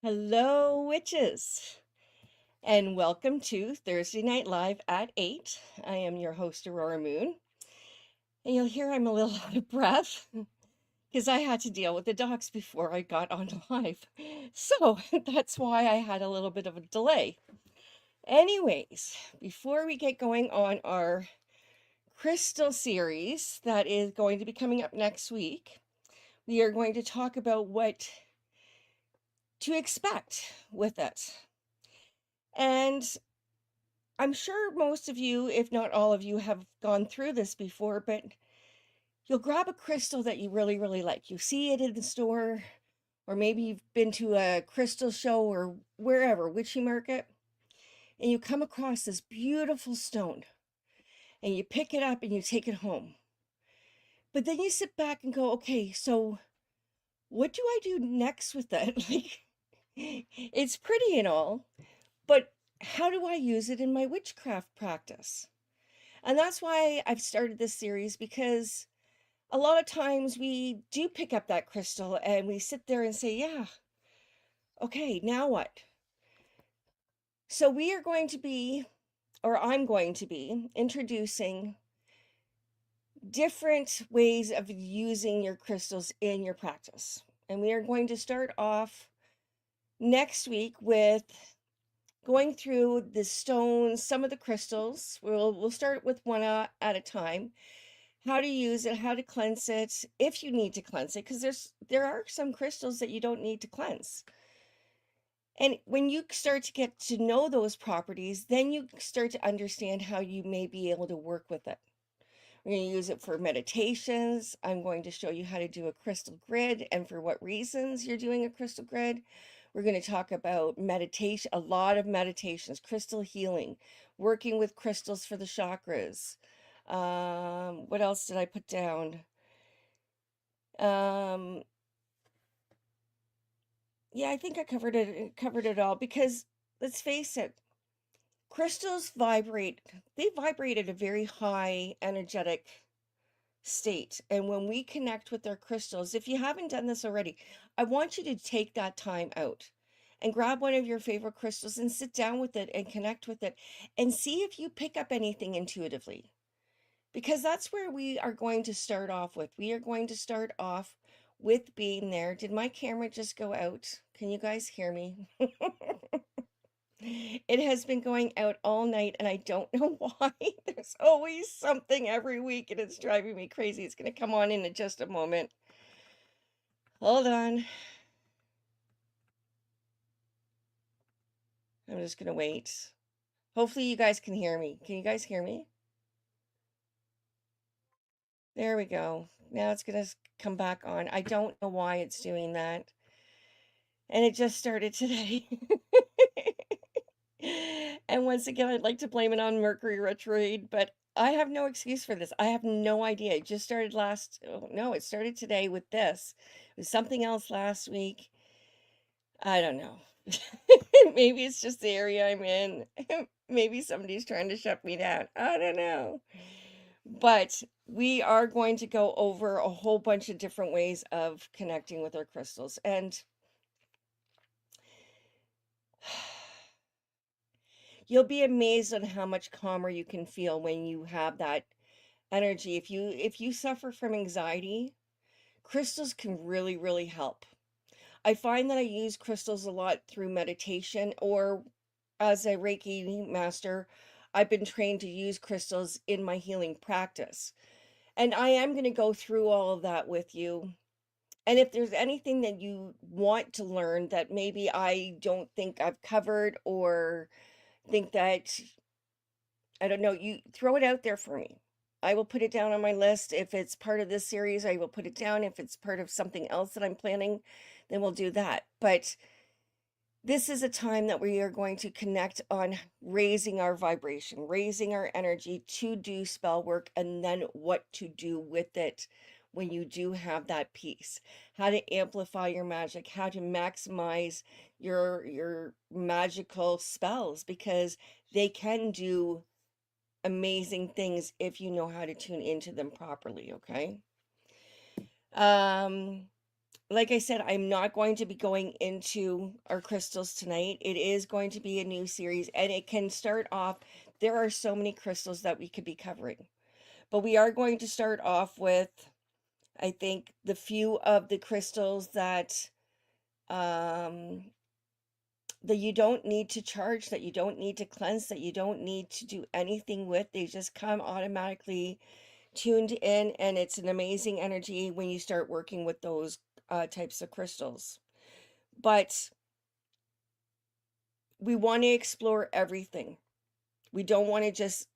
Hello, witches, and welcome to Thursday Night Live at 8. I am your host, Aurora Moon, and you'll hear I'm a little out of breath because I had to deal with the dogs before I got on live. So that's why I had a little bit of a delay. Anyways, before we get going on our crystal series that is going to be coming up next week, we are going to talk about what to expect with it. And I'm sure most of you, if not all of you, have gone through this before, but you'll grab a crystal that you really, really like. You see it in the store, or maybe you've been to a crystal show or wherever, witchy market, and you come across this beautiful stone and you pick it up and you take it home. But then you sit back and go, okay, so what do I do next with that? Like, it's pretty and all, but how do I use it in my witchcraft practice? And that's why I've started this series, because a lot of times we do pick up that crystal and we sit there and say, yeah, okay, now what? So we are going to be, or I'm going to be, introducing different ways of using your crystals in your practice. And we are going to start off next week with going through the stones, some of the crystals. We'll start with one at a time. How to use it, how to cleanse it, if you need to cleanse it, because there are some crystals that you don't need to cleanse. And when you start to get to know those properties, then you start to understand how you may be able to work with it. We're going to use it for meditations. I'm going to show you how to do a crystal grid and for what reasons you're doing a crystal grid. We're going to talk about meditation, a lot of meditations, crystal healing, working with crystals for the chakras. What else did I put down? Yeah, I think I covered it all, because let's face it, crystals vibrate. They vibrate at a very high energetic state. And when we connect with our crystals, if you haven't done this already, I want you to take that time out and grab one of your favorite crystals and sit down with it and connect with it and see if you pick up anything intuitively. Because that's where we are going to start off with. We are going to start off with being there. Did my camera just go out? Can you guys hear me? It has been going out all night and I don't know why. There's always something every week and it's driving me crazy. It's going to come on in just a moment. Hold on. I'm just going to wait. Hopefully you guys can hear me. Can you guys hear me? There we go. Now it's going to come back on. I don't know why it's doing that. And it just started today. And once again, I'd like to blame it on Mercury retrograde, but I have no excuse for this. I have no idea. It just started no, it started today with this. It was something else last week. I don't know. Maybe it's just the area I'm in. Maybe somebody's trying to shut me down. I don't know. But we are going to go over a whole bunch of different ways of connecting with our crystals. And you'll be amazed on how much calmer you can feel when you have that energy. If you suffer from anxiety, crystals can really, really help. I find that I use crystals a lot through meditation, or as a Reiki master, I've been trained to use crystals in my healing practice. And I am going to go through all of that with you. And if there's anything that you want to learn that maybe I don't think I've covered, or think that, I don't know, you throw it out there for me. I will put it down on my list. If it's part of this series, I will put it down. If it's part of something else that I'm planning, then we'll do that. But this is a time that we are going to connect on raising our vibration, raising our energy to do spell work, and then what to do with it when you do have that piece. How to amplify your magic, how to maximize your magical spells, because they can do amazing things if you know how to tune into them properly, okay? like I said, I'm not going to be going into our crystals tonight. It is going to be a new series, and it can start off. There are so many crystals that we could be covering, but we are going to start off with, I think, the few of the crystals um, that you don't need to charge, that you don't need to cleanse, that you don't need to do anything with. They just come automatically tuned in, and it's an amazing energy when you start working with those types of crystals. But we want to explore everything. We don't want to just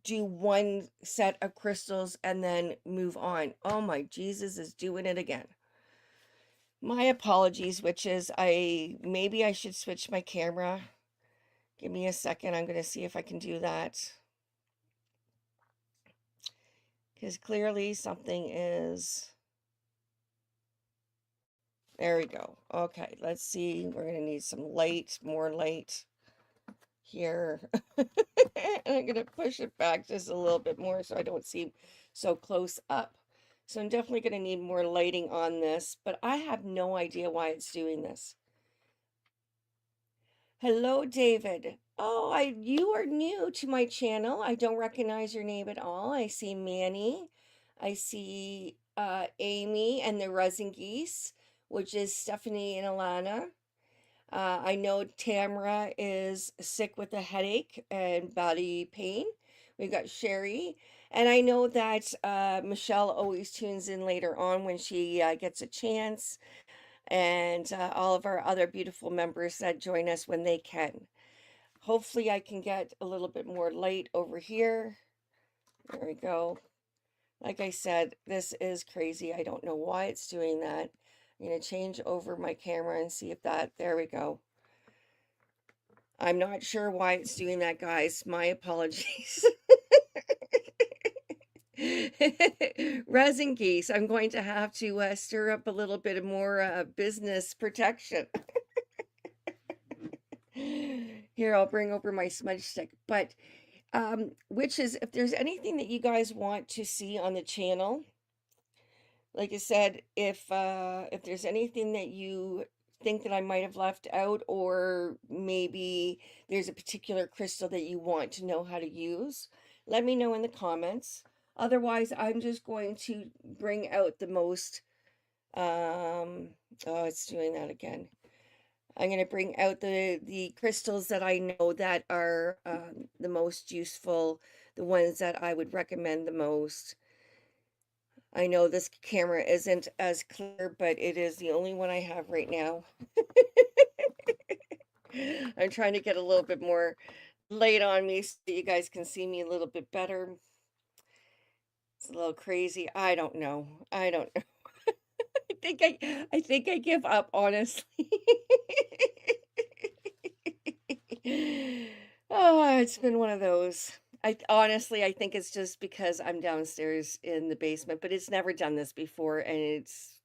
do one set of crystals and then move on. Oh my Jesus is doing it again. My apologies, witches. Maybe I should switch my camera. Give me a second. I'm going to see if I can do that. Because clearly something is... There we go. Okay, let's see. We're going to need some light, more light here. And I'm going to push it back just a little bit more so I don't seem so close up. So I'm definitely going to need more lighting on this, but I have no idea why it's doing this. Hello, David. Oh, you are new to my channel. I don't recognize your name at all. I see Manny. I see Amy and the Resin Geese, which is Stephanie and Alana. I know Tamara is sick with a headache and body pain. We've got Sherry. And I know that Michelle always tunes in later on when she gets a chance. And all of our other beautiful members that join us when they can. Hopefully I can get a little bit more light over here. There we go. Like I said, this is crazy. I don't know why it's doing that. I'm going to change over my camera and see if there we go. I'm not sure why it's doing that, guys. My apologies. Resin Geese, I'm going to have to stir up a little bit more business protection. Here, I'll bring over my smudge stick. But witches, if there's anything that you guys want to see on the channel, like I said, if there's anything that you think that I might have left out, or maybe there's a particular crystal that you want to know how to use, let me know in the comments. Otherwise, I'm just going to bring out the most, oh, it's doing that again. I'm going to bring out the crystals that I know that are the most useful, the ones that I would recommend the most. I know this camera isn't as clear, but it is the only one I have right now. I'm trying to get a little bit more light on me so you guys can see me a little bit better. It's a little crazy. I don't know. I don't know. I think I give up, honestly. Oh, it's been one of those. I think it's just because I'm downstairs in the basement, but it's never done this before, and it's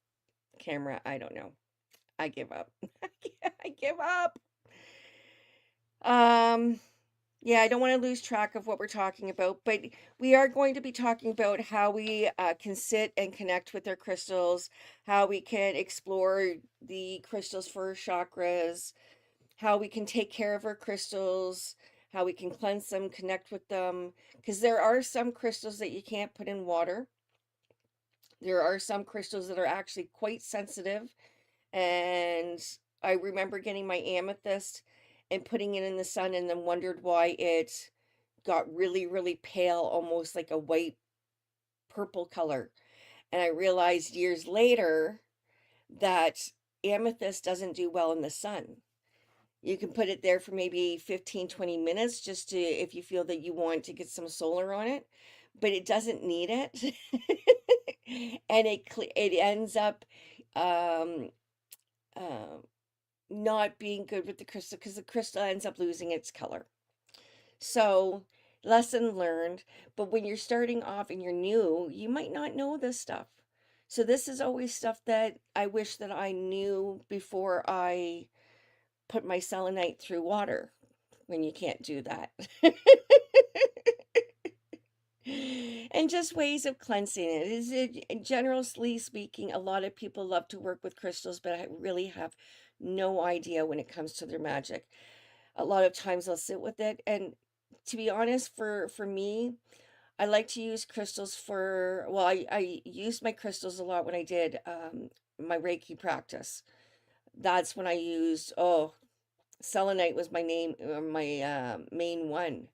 camera. I don't know. I give up. I give up. Yeah, I don't want to lose track of what we're talking about, but we are going to be talking about how we can sit and connect with our crystals, how we can explore the crystals for our chakras, how we can take care of our crystals, how we can cleanse them, connect with them, because there are some crystals that you can't put in water. There are some crystals that are actually quite sensitive, and I remember getting my amethyst and putting it in the sun and then wondered why it got really, really pale, almost like a white purple color. And I realized years later that amethyst doesn't do well in the sun. You can put it there for maybe 15-20 minutes just to, if you feel that you want to get some solar on it, but it doesn't need it. And it ends up um, not being good with the crystal, because the crystal ends up losing its color. So, lesson learned. But when you're starting off and you're new, you might not know this stuff. So this is always stuff that I wish that I knew before I put my selenite through water, when you can't do that. And just ways of cleansing it. Generally speaking, a lot of people love to work with crystals, but I really have no idea when it comes to their magic. A lot of times I'll sit with it, and to be honest, for me, I like to use crystals for, well, I used my crystals a lot when I did my Reiki practice. That's when I used, oh, selenite was my main one.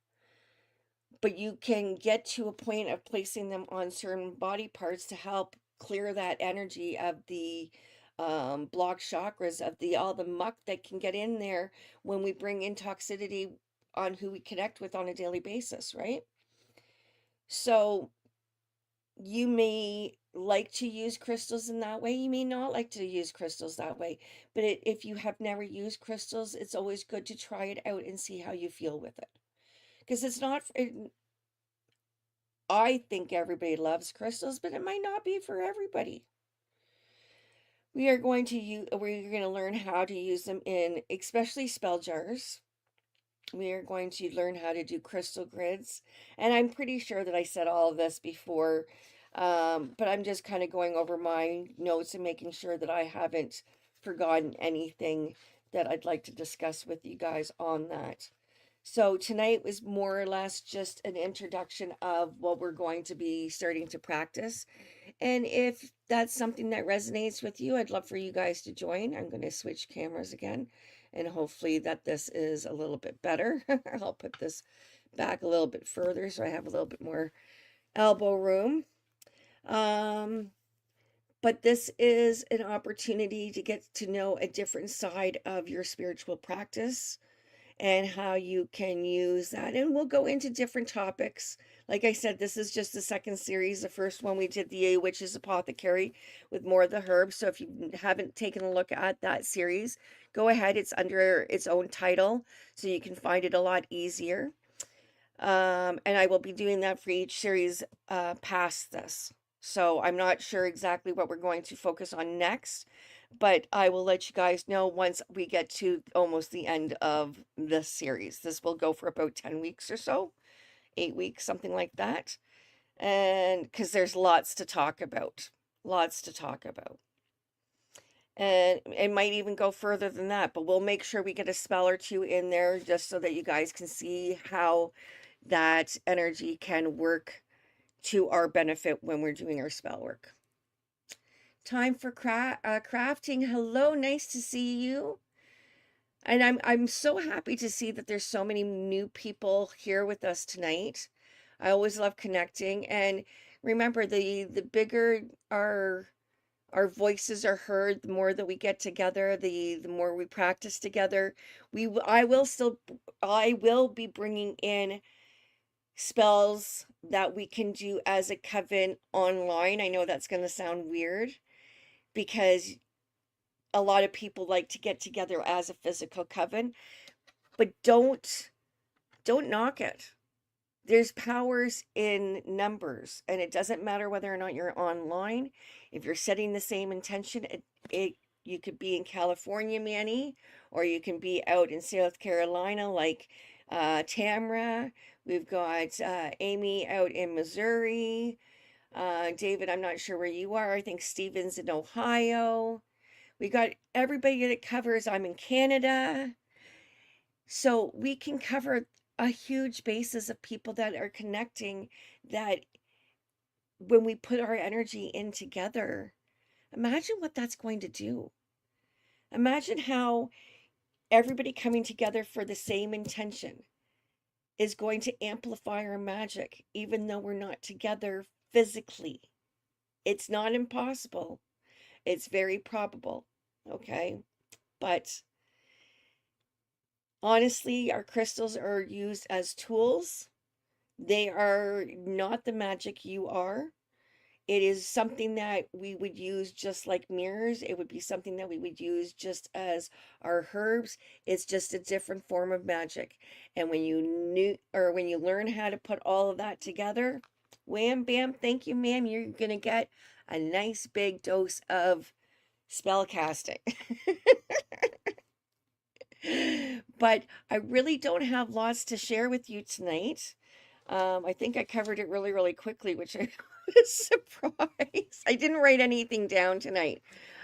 But you can get to a point of placing them on certain body parts to help clear that energy of the blocked chakras, of the all the muck that can get in there when we bring in toxicity on who we connect with on a daily basis, right? So you may like to use crystals in that way. You may not like to use crystals that way. But if you have never used crystals, it's always good to try it out and see how you feel with it. Because it's not, I think everybody loves crystals, but it might not be for everybody. We're going to learn how to use them in especially spell jars. We are going to learn how to do crystal grids. And I'm pretty sure that I said all of this before, but I'm just kind of going over my notes and making sure that I haven't forgotten anything that I'd like to discuss with you guys on that. So tonight was more or less just an introduction of what we're going to be starting to practice. And if that's something that resonates with you, I'd love for you guys to join. I'm going to switch cameras again, and hopefully that this is a little bit better. I'll put this back a little bit further so I have a little bit more elbow room. But this is an opportunity to get to know a different side of your spiritual practice and how you can use that. And we'll go into different topics. Like I said, this is just the second series. The first one we did the Witch's Apothecary with more of the herbs. So if you haven't taken a look at that series, go ahead. It's under its own title, so you can find it a lot easier. And I will be doing that for each series past this. So I'm not sure exactly what we're going to focus on next, but I will let you guys know once we get to almost the end of this series. This will go for about 10 weeks or so, 8 weeks, something like that. And because there's lots to talk about, lots to talk about. And it might even go further than that, but we'll make sure we get a spell or two in there just so that you guys can see how that energy can work to our benefit when we're doing our spell work. Time for crafting. Hello, nice to see you. And I'm so happy to see that there's so many new people here with us tonight. I always love connecting, and remember, the bigger our voices are heard, the more that we get together, the more we practice together. I will be bringing in spells that we can do as a coven online. I know that's going to sound weird because a lot of people like to get together as a physical coven, but don't knock it. There's powers in numbers, and it doesn't matter whether or not you're online. If you're setting the same intention, you could be in California, Manny, or you can be out in South Carolina like Tamra. We've got Amy out in Missouri. David, I'm not sure where you are. I think Steven's in Ohio. We got everybody that covers. I'm in Canada. So we can cover a huge basis of people that are connecting, that when we put our energy in together, imagine what that's going to do. Imagine how everybody coming together for the same intention is going to amplify our magic, even though we're not together physically. It's not impossible. It's very probable. Okay. But honestly, our crystals are used as tools. They are not the magic you are. It is something that we would use just like mirrors. It would be something that we would use just as our herbs. It's just a different form of magic. And when you learn how to put all of that together, wham bam, thank you, ma'am, you're gonna get a nice big dose of spell casting. But I really don't have lots to share with you tonight. I think I covered it really, really quickly, which I was surprised. I didn't write anything down tonight.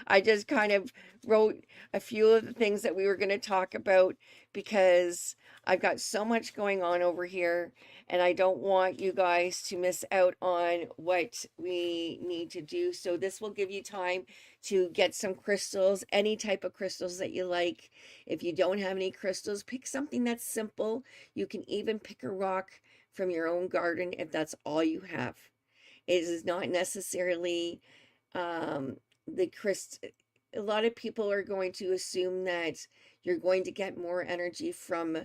I just kind of wrote a few of the things that we were going to talk about because I've got so much going on over here and I don't want you guys to miss out on what we need to do. So this will give you time to get some crystals, any type of crystals that you like. If you don't have any crystals, pick something that's simple. You can even pick a rock from your own garden if that's all you have. It is not necessarily the crystal. A lot of people are going to assume that you're going to get more energy from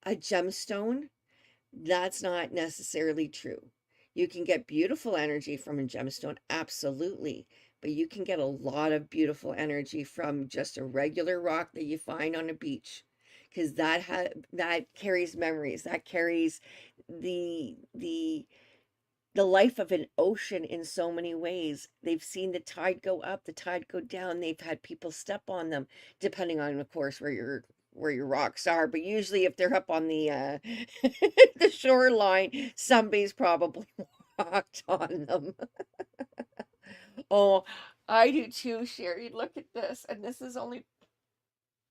a gemstone. That's not necessarily true. You can get beautiful energy from a gemstone, absolutely, but you can get a lot of beautiful energy from just a regular rock that you find on a beach, because that carries memories, that carries the life of an ocean in so many ways. They've seen the tide go up, the tide go down. They've had people step on them, depending on, of course, where your rocks are. But usually, if they're up on the the shoreline, somebody's probably walked on them. Oh, I do too, Sherry. Look at this, and this is only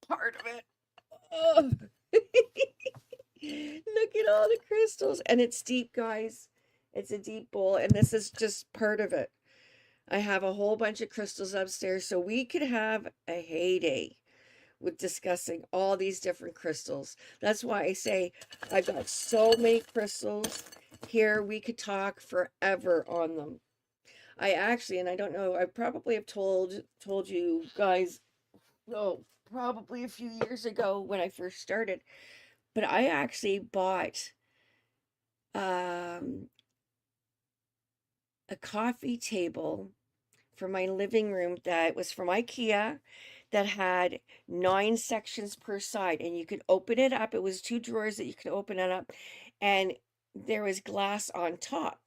part of it. Oh. Look at all the crystals, and it's deep, guys. It's a deep bowl, and this is just part of it. I have a whole bunch of crystals upstairs, so we could have a heyday with discussing all these different crystals. That's why I say I've got so many crystals here. We could talk forever on them. I actually, and I don't know, I probably have told you guys, oh, probably a few years ago when I first started, but I actually bought um a coffee table for my living room that was from IKEA, that had 9 sections per side, and you could open it up. It was 2 drawers that you could open it up, and there was glass on top.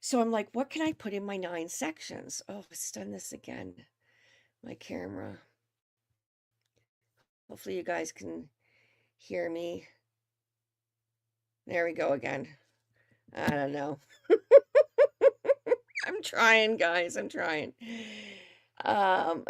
So I'm like, what can I put in my 9 sections? Oh, it's done this again. My camera. Hopefully you guys can hear me. There we go again. I don't know. I'm trying, guys. I'm trying. Um,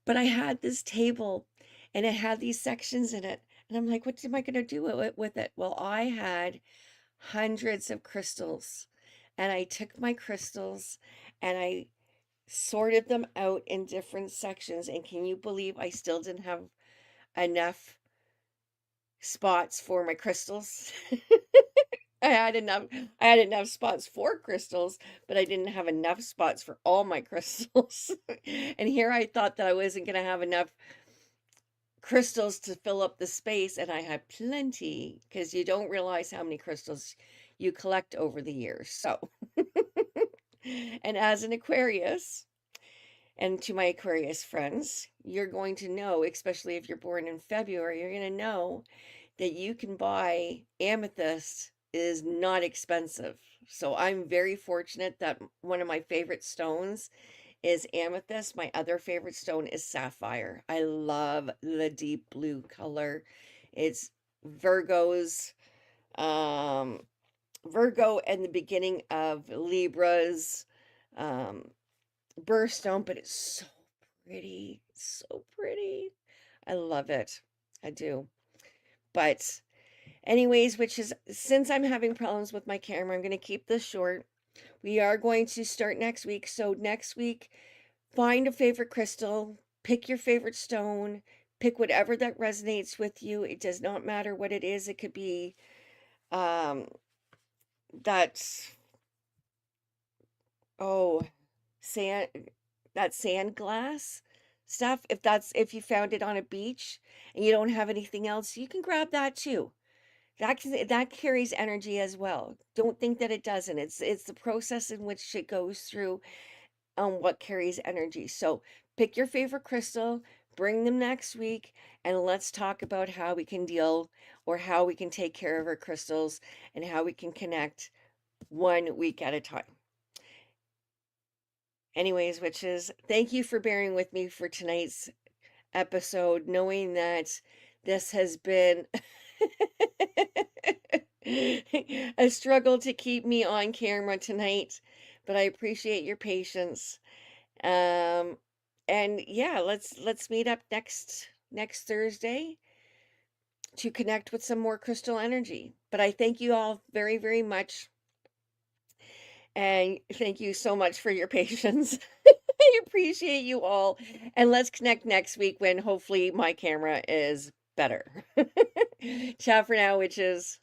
but I had this table and it had these sections in it. And I'm like, what am I going to do with it? Well, I had hundreds of crystals. And I took my crystals and I sorted them out in different sections. And can you believe I still didn't have enough spots for my crystals? I had enough spots for crystals, but I didn't have enough spots for all my crystals. And here I thought that I wasn't going to have enough crystals to fill up the space, and I had plenty, because you don't realize how many crystals you collect over the years. So, and as an Aquarius, and to my Aquarius friends, you're going to know, especially if you're born in February, you're going to know that you can buy amethyst is not expensive. So I'm very fortunate that one of my favorite stones is amethyst. My other favorite stone is sapphire. I love the deep blue color. It's Virgo's Virgo and the beginning of Libra's birthstone, but it's so pretty. So pretty. I love it. I do. But anyways, which is, since I'm having problems with my camera, I'm going to keep this short. We are going to start next week. So next week, find a favorite crystal, pick your favorite stone, pick whatever that resonates with you. It does not matter what it is. It could be um that's oh sand that sand glass stuff. If you found it on a beach and you don't have anything else, you can grab that too. That carries energy as well. Don't think that it doesn't. It's the process in which it goes through on what carries energy. So pick your favorite crystal, bring them next week, and let's talk about how we can deal, or how we can take care of our crystals, and how we can connect 1 week at a time. Anyways, witches, thank you for bearing with me for tonight's episode, knowing that This has been a struggle to keep me on camera tonight, but I appreciate your patience. Um, and yeah, let's meet up next Thursday to connect with some more crystal energy. But I thank you all very, very much. And thank you so much for your patience. I appreciate you all. And let's connect next week when hopefully my camera is better. Ciao for now, witches.